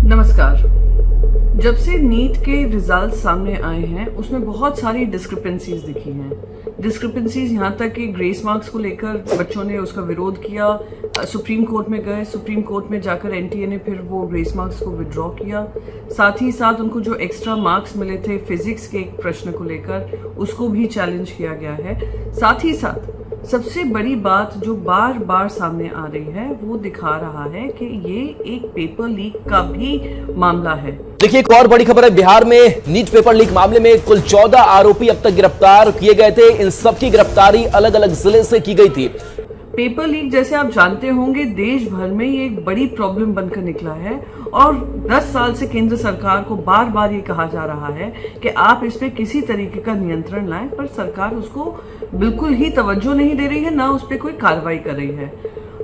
नमस्कार। जब से नीट के रिजल्ट सामने आए हैं उसमें बहुत सारी डिस्क्रिपेंसीज दिखी हैं। डिस्क्रिपेंसीज यहाँ तक कि ग्रेस मार्क्स को लेकर बच्चों ने उसका विरोध किया, सुप्रीम कोर्ट में गए, सुप्रीम कोर्ट में जाकर एनटीए ने फिर वो ग्रेस मार्क्स को विड्रॉ किया। साथ ही साथ उनको जो एक्स्ट्रा मार्क्स मिले थे फिजिक्स के एक प्रश्न को लेकर उसको भी चैलेंज किया गया है। साथ ही साथ सबसे बड़ी बात जो बार बार सामने आ रही है वो दिखा रहा है कि ये एक पेपर लीक का भी मामला है। देखिए, एक और बड़ी खबर है। बिहार में नीट पेपर लीक मामले में कुल 14 आरोपी अब तक गिरफ्तार किए गए थे। इन सबकी गिरफ्तारी अलग अलग जिले से की गई थी। पेपर लीक जैसे आप जानते होंगे देश भर में ये एक बड़ी प्रॉब्लम बनकर निकला है और 10 साल से केंद्र सरकार को बार बार ये कहा जा रहा है कि आप इस पे किसी तरीके का नियंत्रण लाएं, पर सरकार उसको बिल्कुल ही तवज्जो नहीं दे रही है, ना उस पे कोई कार्रवाई कर रही है।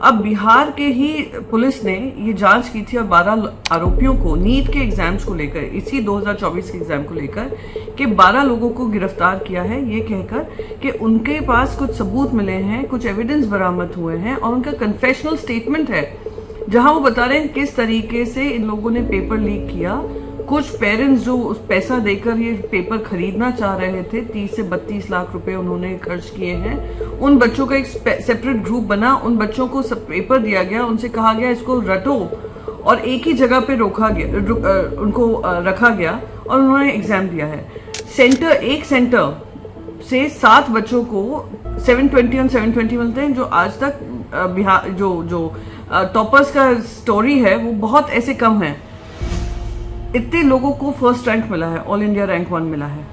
अब बिहार के ही पुलिस ने ये जांच की थी और 12 आरोपियों को नीट के एग्जाम्स को लेकर, इसी 2024 के एग्जाम को लेकर कि 12 लोगों को गिरफ्तार किया है ये कहकर कि उनके पास कुछ सबूत मिले हैं, कुछ एविडेंस बरामद हुए हैं और उनका कन्फेशनल स्टेटमेंट है जहां वो बता रहे हैं किस तरीके से इन लोगों ने पेपर लीक किया। कुछ पेरेंट्स जो पैसा देकर ये पेपर खरीदना चाह रहे थे, 30 से 32 लाख रुपए उन्होंने खर्च किए हैं। उन बच्चों का एक सेपरेट ग्रुप बना, उन बच्चों को सब पेपर दिया गया, उनसे कहा गया इसको रटो और एक ही जगह पे उनको रखा गया और उन्होंने एग्जाम दिया है। एक सेंटर से 7 बच्चों को 720 और 720 मिलते हैं, जो आज तक बिहार जो टॉपर्स का स्टोरी है वो बहुत ऐसे कम है। इतने लोगों को फर्स्ट रैंक मिला है, ऑल इंडिया रैंक 1 मिला है।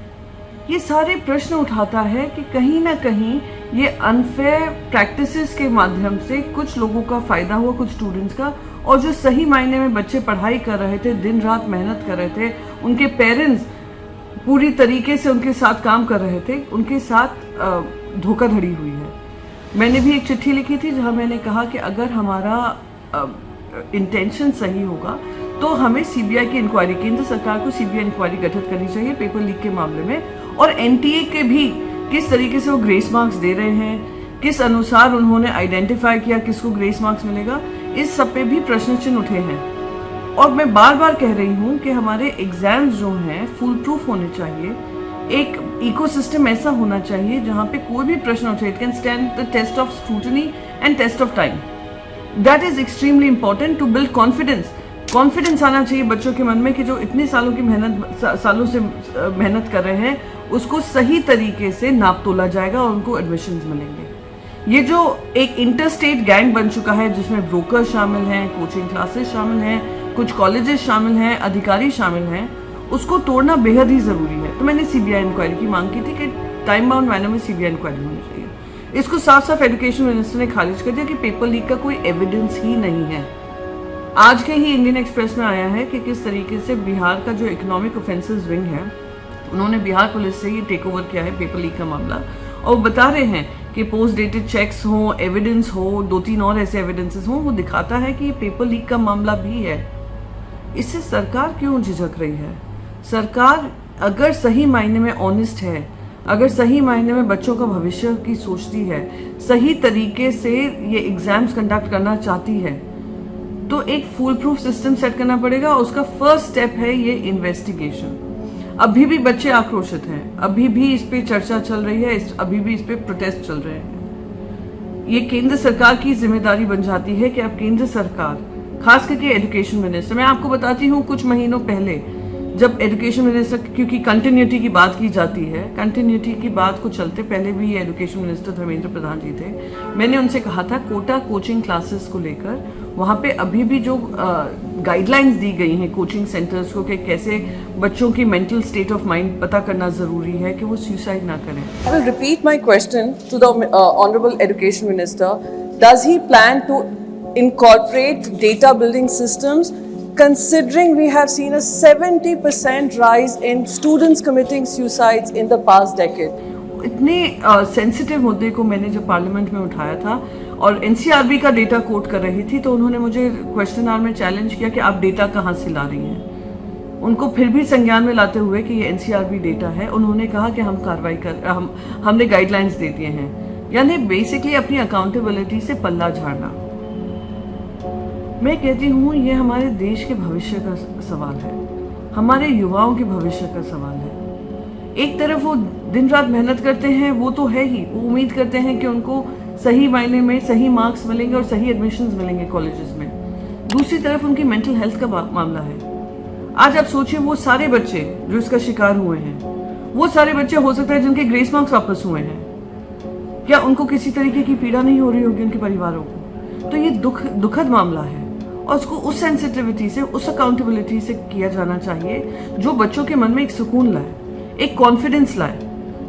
ये सारे प्रश्न उठाता है कि कहीं ना कहीं ये अनफेयर प्रैक्टिसेस के माध्यम से कुछ लोगों का फायदा हुआ, कुछ स्टूडेंट्स का, और जो सही मायने में बच्चे पढ़ाई कर रहे थे, दिन रात मेहनत कर रहे थे, उनके पेरेंट्स पूरी तरीके से उनके साथ काम कर रहे थे, उनके साथ धोखाधड़ी हुई है। मैंने भी एक चिट्ठी लिखी थी जहां मैंने कहा कि अगर हमारा इंटेंशन सही होगा तो हमें सीबीआई की इंक्वायरी, केंद्र सरकार को सीबीआई इंक्वायरी गठित करनी चाहिए पेपर लीक के मामले में, और एनटीए के भी किस तरीके से वो ग्रेस मार्क्स दे रहे हैं, किस अनुसार उन्होंने आइडेंटिफाई किया किसको ग्रेस मार्क्स मिलेगा, इस सब पे भी प्रश्न चिन्ह उठे हैं। और मैं बार बार कह रही हूँ कि हमारे एग्जाम्स जो हैं फुल प्रूफ होने चाहिए। एक इकोसिस्टम ऐसा होना चाहिए जहाँ पे कोई भी प्रश्न उठे, it can stand the test of scrutiny and test of time. That is extremely important to build confidence आना चाहिए बच्चों के मन में कि जो इतने सालों से मेहनत कर रहे हैं उसको सही तरीके से नाप तोला जाएगा और उनको एडमिशन्स मिलेंगे। ये जो एक इंटर स्टेट गैंग बन चुका है जिसमें ब्रोकर शामिल हैं, कोचिंग क्लासेस शामिल हैं, कुछ कॉलेजेस शामिल हैं, अधिकारी शामिल हैं, उसको तोड़ना बेहद ही जरूरी है। तो मैंने सीबीआई इंक्वायरी की मांग की थी कि टाइम बाउंड मैनर में सीबीआई इंक्वायरी होनी चाहिए। इसको साफ साफ एजुकेशन मिनिस्टर ने खारिज कर दिया कि पेपर लीक का कोई एविडेंस ही नहीं है। आज के ही इंडियन एक्सप्रेस में आया है कि किस तरीके से बिहार का जो इकोनॉमिक ऑफेंसेस विंग है उन्होंने बिहार पुलिस से ये टेक ओवर किया है पेपर लीक का मामला, और वो बता रहे हैं कि पोस्ट डेटेड चेक्स हो, एविडेंस हो, 2-3 और ऐसे एविडेंसेस हो, वो दिखाता है कि ये पेपर लीक का मामला भी है। इससे सरकार क्यों झिझक रही है? सरकार अगर सही मायने में ऑनेस्ट है, अगर सही मायने में बच्चों का भविष्य की सोचती है, सही तरीके से ये एग्जाम्स कंडक्ट करना चाहती है, तो एक फुल प्रूफ सिस्टम सेट करना पड़ेगा। उसका फर्स्ट स्टेप है ये इन्वेस्टिगेशन। अभी भी बच्चे आक्रोशित हैं, अभी भी इस पे चर्चा चल रही है, अभी भी इस पे प्रोटेस्ट चल रहे हैं। ये केंद्र सरकार की जिम्मेदारी बन जाती है कि अब केंद्र सरकार, खास करके एजुकेशन मिनिस्टर, मैं आपको बताती हूँ कुछ महीनों पहले जब एजुकेशन मिनिस्टर, क्योंकि कंटिन्यूटी की बात की जाती है, कंटिन्यूटी की बात को चलते पहले भी ये एजुकेशन मिनिस्टर धर्मेंद्र प्रधान जी थे, मैंने उनसे कहा था कोटा कोचिंग क्लासेस को लेकर वहाँ पे अभी भी जो गाइडलाइंस दी गई हैं कोचिंग सेंटर्स को कि कैसे बच्चों की मेंटल स्टेट ऑफ माइंड पता करना जरूरी है कि वो सुसाइड ना करें। I will repeat my question to the Honorable Education Minister. Does he plan to incorporate data building systems, considering we have seen a 70% rise in students committing suicides in the past decade? इतने sensitive मुद्दे को मैंने जब parliament में उठाया था और NCRB का डेटा कोट कर रही थी तो उन्होंने मुझे क्वेश्चन आवर में चैलेंज किया कि आप डेटा कहाँ से ला रही हैं। उनको फिर भी संज्ञान में लाते हुए कि ये एनसीआरबी डेटा है, उन्होंने कहा कि हमने गाइडलाइंस दे दिए हैं, यानी बेसिकली अपनी अकाउंटेबिलिटी से पल्ला झाड़ना। मैं कहती हूँ ये हमारे देश के भविष्य का सवाल है, हमारे युवाओं के भविष्य का सवाल है। एक तरफ वो दिन रात मेहनत करते हैं, वो तो है ही, वो उम्मीद करते हैं कि उनको सही मायने में सही मार्क्स मिलेंगे और सही एडमिशन्स मिलेंगे कॉलेजेस में। दूसरी तरफ उनकी मेंटल हेल्थ का मामला है। आज आप सोचिए वो सारे बच्चे जो इसका शिकार हुए हैं, वो सारे बच्चे हो सकता है जिनके ग्रेस मार्क्स वापस हुए हैं, क्या उनको किसी तरीके की पीड़ा नहीं हो रही होगी उनके परिवारों को? तो ये दुखद मामला है और उसको उस सेंसिटिविटी से, उस अकाउंटेबिलिटी से किया जाना चाहिए जो बच्चों के मन में एक सुकून लाए, एक कॉन्फिडेंस लाए।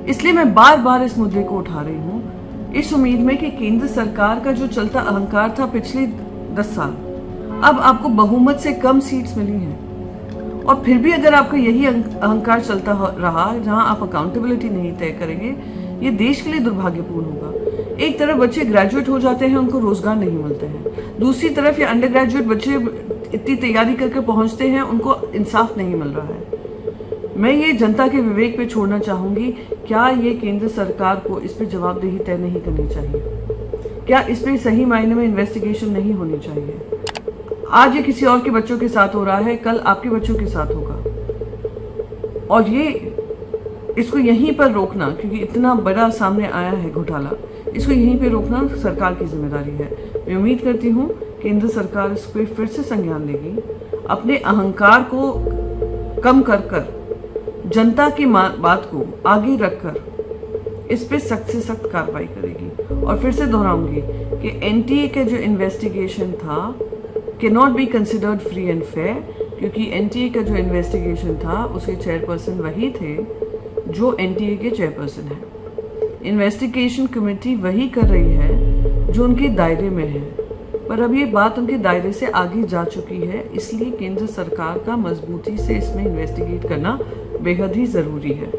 इसलिए मैं बार बार इस मुद्दे को उठा रही हूँ, इस उम्मीद में कि केंद्र सरकार का जो चलता अहंकार था पिछले 10 साल, अब आपको बहुमत से कम सीट्स मिली हैं और फिर भी अगर आपका यही अहंकार चलता रहा जहां आप अकाउंटेबिलिटी नहीं तय करेंगे, ये देश के लिए दुर्भाग्यपूर्ण होगा। एक तरफ बच्चे ग्रेजुएट हो जाते हैं, उनको रोजगार नहीं मिलते हैं, दूसरी तरफ ये अंडर ग्रेजुएट बच्चे इतनी तैयारी करके पहुंचते हैं, उनको इंसाफ नहीं मिल रहा है। मैं ये जनता के विवेक पे छोड़ना चाहूंगी, क्या ये केंद्र सरकार को इस पे जवाबदेही तय नहीं करनी चाहिए? क्या इस पे सही मायने में इन्वेस्टिगेशन नहीं होनी चाहिए? आज ये किसी और के बच्चों के साथ हो रहा है, कल आपके बच्चों के साथ होगा। और ये इसको यहीं पर रोकना, क्योंकि इतना बड़ा सामने आया है घोटाला, इसको यहीं पे रोकना सरकार की जिम्मेदारी है। मैं उम्मीद करती हूँ केंद्र सरकार इस पर फिर से संज्ञान लेगी, अपने अहंकार को कम कर जनता की बात को आगे रखकर इस पे सख्त से सख्त कार्रवाई करेगी। और फिर से दोहराऊंगी कि एनटीए का जो इन्वेस्टिगेशन था can not be considered free and fair, क्योंकि एनटीए का जो इन्वेस्टिगेशन था उसके चेयरपर्सन वही थे जो एनटीए के चेयरपर्सन हैं। इन्वेस्टिगेशन कमेटी वही कर रही है जो उनके दायरे में है, पर अब ये बात उनके दायरे से आगे जा चुकी है, इसलिए केंद्र सरकार का मजबूती से इसमें इन्वेस्टिगेट करना बेहद ही ज़रूरी है।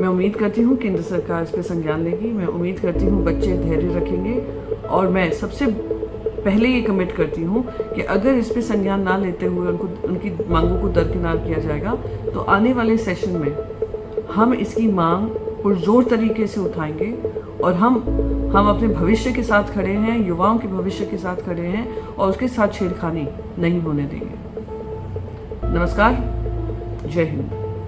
मैं उम्मीद करती हूँ केंद्र सरकार इस पर संज्ञान लेगी। मैं उम्मीद करती हूँ बच्चे धैर्य रखेंगे और मैं सबसे पहले ये कमिट करती हूँ कि अगर इस पे संज्ञान ना लेते हुए उनकी मांगों को दरकिनार किया जाएगा तो आने वाले सेशन में हम इसकी मांग पुरजोर तरीके से उठाएंगे और हम अपने भविष्य के साथ खड़े हैं, युवाओं के भविष्य के साथ खड़े हैं और उसके साथ छेड़खानी नहीं होने देंगे। नमस्कार, जय हिंद।